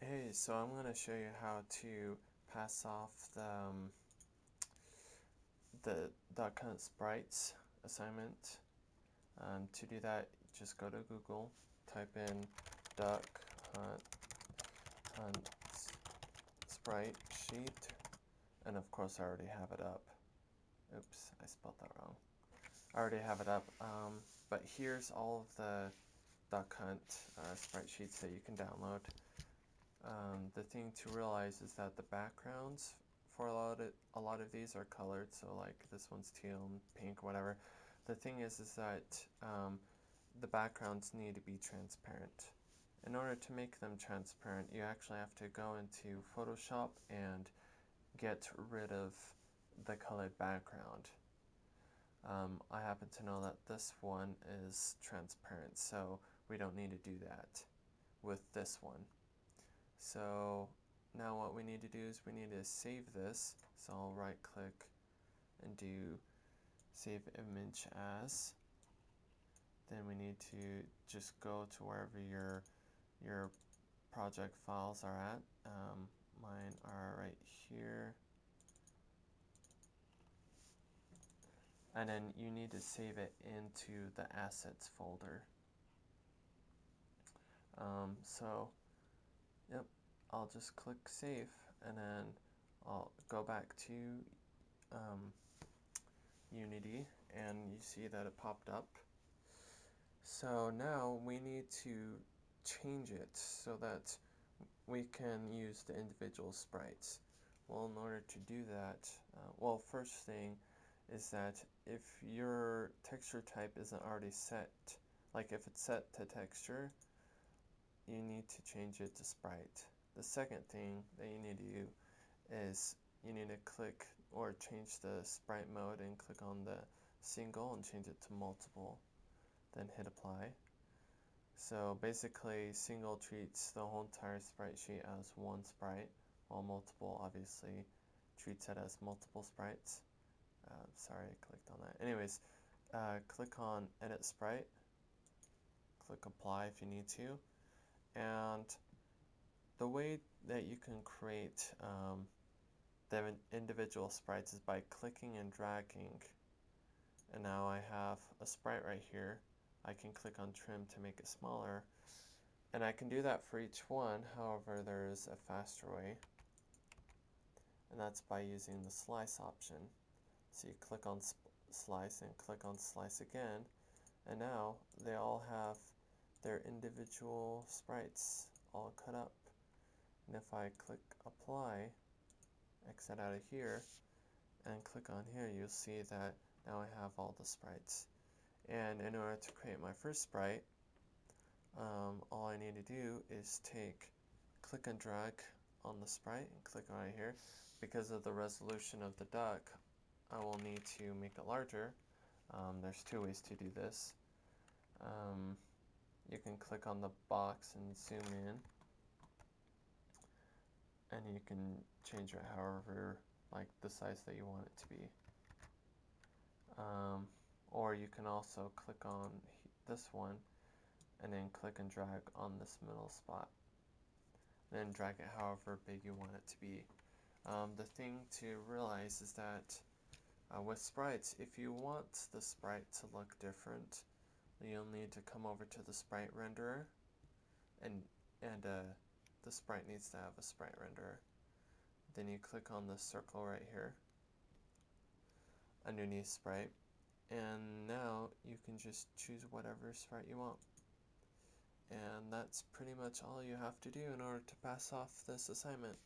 Hey, so I'm going to show you how to pass off the Duck Hunt Sprites assignment. To do that, just go to Google, type in Duck Hunt Sprite Sheet, and of course I already have it up. Oops, I spelled that wrong. I already have it up, but here's all of the Duck Hunt sprite sheets that you can download. The thing to realize is that the backgrounds for a lot of these are colored, so like this one's teal and pink, whatever. The thing is that the backgrounds need to be transparent. In order to make them transparent, you actually have to go into Photoshop and get rid of the colored background. I happen to know that this one is transparent, so we don't need to do that with this one. So now what we need to do is we need to save this. So I'll right click and do save image as. Then we need to just go to wherever your project files are at. Mine are right here. And then you need to save it into the assets folder. Yep, I'll just click save, and then I'll go back to Unity, and you see that it popped up. So now we need to change it so that we can use the individual sprites. Well, in order to do that, well, first thing is that if your texture type isn't already set, like if it's set to texture, you need to change it to sprite. The second thing that you need to do is you need to click or change the sprite mode and click on the single and change it to multiple, then hit apply. So basically single treats the whole entire sprite sheet as one sprite, while multiple obviously treats it as multiple sprites. Sorry, I clicked on that. Anyways, click on edit sprite, click apply if you need to, and the way that you can create the individual sprites is by clicking and dragging. And now I have a sprite right here. I can click on trim to make it smaller, and I can do that for each one. However, there is a faster way, and that's by using the slice option. So you click on slice and click on slice again, and now they all have their individual sprites all cut up. And if I click apply, exit out of here, and click on here, you'll see that now I have all the sprites. And in order to create my first sprite, all I need to do is click and drag on the sprite and click right here. Because of the resolution of the duck, I will need to make it larger. There's two ways to do this. You can click on the box and zoom in, and you can change it however, like the size that you want it to be. Or you can also click on this one and then click and drag on this middle spot. Then drag it however big you want it to be. The thing to realize is that with sprites, if you want the sprite to look different, you'll need to come over to the sprite renderer, and the sprite needs to have a sprite renderer. Then you click on the circle right here underneath sprite, and now you can just choose whatever sprite you want. And that's pretty much all you have to do in order to pass off this assignment.